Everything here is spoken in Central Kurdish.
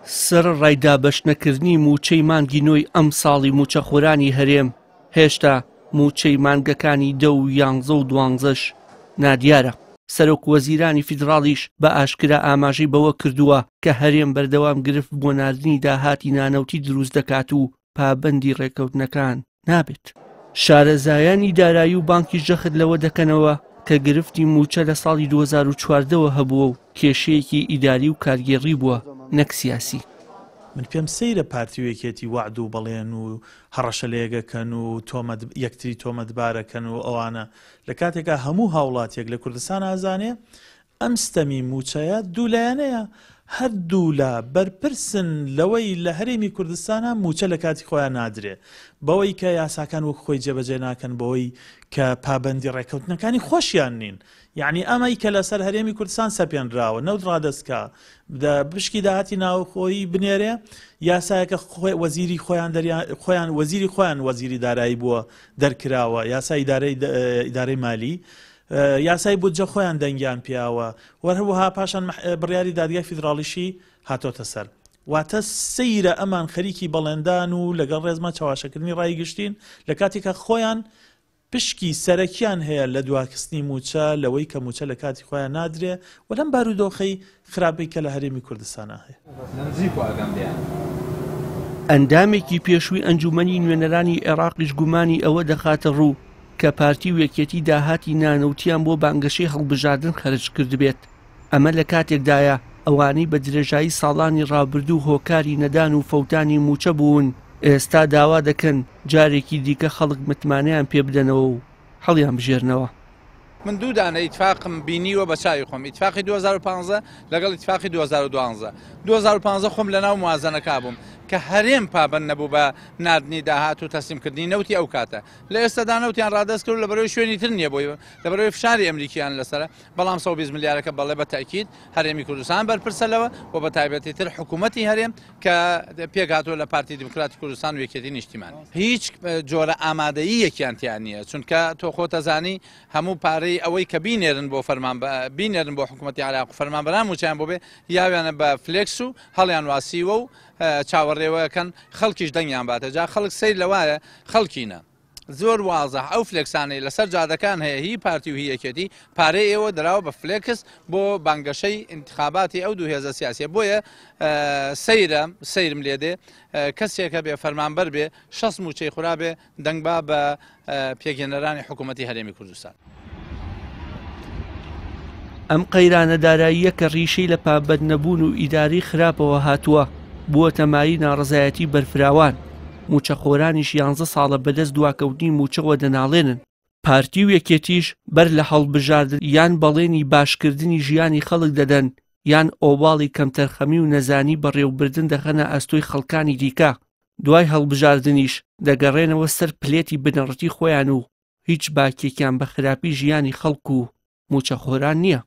سەر ڕایدابەشنەکردنی موچەی مانگی نوێی ئەم ساڵی موچەخۆرانی هەرێم هێشتا موچەی مانگەکانی 10 و 11 و 12ش نادیارە. سەرۆکوەزیرانی فیدراڵیش بە ئاشکرا ئاماژەی بەوە کردووە کە هەرێم بەردەوام گرفت بۆ ناردنی داهاتی نانەوتی دروست دەکات و پابەندی ڕێکەوتنەکان نابێت. شارەزایانی دارایی و بانکی ژەخت لەوە دەکەنەوە کە گرفتی موچە لە ساڵی 2014ەوە هەبووە و کێشەیەکی ئیداری و کارگێڕی بووە نەک سیاسی. من پێم سەیرە پارتیوێکێتی وعد و بەڵێن و هەڕەشە لێگەکەن و یەکتری تۆمەتبارەکەن و ئەوانە لە کاتێکا هەموو هاوڵاتێک لە کوردستان ئازانێ ئەم ستەمی موچەیە دوولایەنەیە هەردوو لە بەرپرسن لەوەی لە هەرێمی کوردستانە موچە لە کاتی خۆیان نادرێ بەوەی کە یاساکان وەک خۆی جێبەجێ ناکەن بەوەی کە پابەندی ڕێکەوتنەکانی خۆشیان نین. یعنی ئەمەی کە لەسەر هەرێمی کوردستان سەپێنراوە نەوت ڕادەستکە بشکی داهاتی ناوخۆیی بنێرێ یاسایەکە وەزیری خۆیان وەزیری دارایی بووە دەرکراوە یاسای ئیدارەی مالی یاسای بودجە خۆیان دەنگیان پیاوە وەرهەوەها پاشان بڕیاری دادگای فیدراڵیشی هاتۆتە سەر. واتە سەیرە ئەمان خەریکی بەڵێندان و لەگەڵ ڕێزمە چاواشەکردنی ڕایگەشتین لە کاتێکە خۆیان پشکی سەرەکیان هەیە لە دواکستنی موچە لەوەی کە موچە لە کاتی خۆیان نادرێ و لەم بارودۆخەی خراپەی کە لە هەرێمی کوردستانە هەیە. ئەندامێکی پێشووی ئەنجومەنی نوێنەرانی عێراقیش گومانی ئەوە دەخاتە ڕوو کە پارتی و یەکێتی داهاتی نانەوتیان بۆ بانگەشەی هەڵبژاردن خەرج کرد بێت. ئەمە لە کاتێکدایە ئەوانەی بە درێژایی ساڵانی ڕابردوو هۆکاری نەدان و فەوتانی موچە بوون ئێستا داوا دەکەن جارێکی دیکە خەڵک متمانەیان پێ بدەنەوە و هەڵیان بژێرنەوە. من دوو دانە ئیتفاقم بینیوە بە چاوی خۆم ئیتفاقی 2015 لەگەڵ ئیتفاقی 2012 2015 خۆم لەناو موازنەکە بووم کە هەرێم پابەند نەبوو بە نردنی داهات و تەسلیمکردنی نەوتی ئەو کاتە لە ئێستادا نەوتیان ڕادەست کرد لە بەرەوەی شوێنی تر نییە بۆی لە بەرەوەی فشاری ئەمریکیان لەسەرە بەڵام 120 ملیارەکە بەڵێ بە تاکید هەرێمی کوردستان بەرپرسەلەوە و بە تایبەتی تر حکوومەتی هەرێم کە پێکهاتووە لە پارتی دیموکراتی کوردستان و یەکێتی نیشتیمانی هیچ جۆرە ئامادەییەکیان تیان نییە چونکە تۆ خۆتەزانی هەموو پارەی ئەوەی کە بینێرن بۆ حکوومەتی عێراق و فەرمانبەران موچیان بۆ بێ یاویانە بە فلێکس و هەڵیان واسیوە و چاوەڕێوەکەن خەڵکیش دەنگیان باتە جا خەڵک سیر لەوایە خەڵکینە زۆر وازە ئەو فلێکسانەی لەسەر جادەکان هەیە هی پارتی و هی یەکێتی پارەی ئێوە دراوە بە فلێکس بۆ بانگەشەی انتخاباتی ئەو دوو هێزە سیاسیە بۆیە سەیرم لێدێ کەسێکە بێ فەرمانبەر بێ 60 موچەی خورا بێ دەنگبا بە پێگەێنەرانی حکوومەتی هەرێمی کوردستان. ئەم قەیرانە داراییە کە ڕیشەی لە پابەند نەبوون و ئیداری خراپەوە هاتووە بووە تەمایی ناڕزایەتی بەرفراوان موچەخۆرانیش 11 ساڵە بەدەست دواکەوتنی موچەوە دەناڵێنن. پارتی و یەکێتیش بەر لە هەڵبژاردن یان بەڵێنی باشکردنی ژیانی خەڵک دەدەن یان ئۆباڵی کەمتەرخەمی و نەزانی بەڕێوەبردن دەخەنە ئەستۆی خەڵکانی دیکە دوای هەڵبژاردنیش دەگەڕێنەوە سەر پلێتی بنەڕەتی خۆیان و هیچ باکێکیان بە خراپی ژیانی خەڵک و موچەخۆران نییە.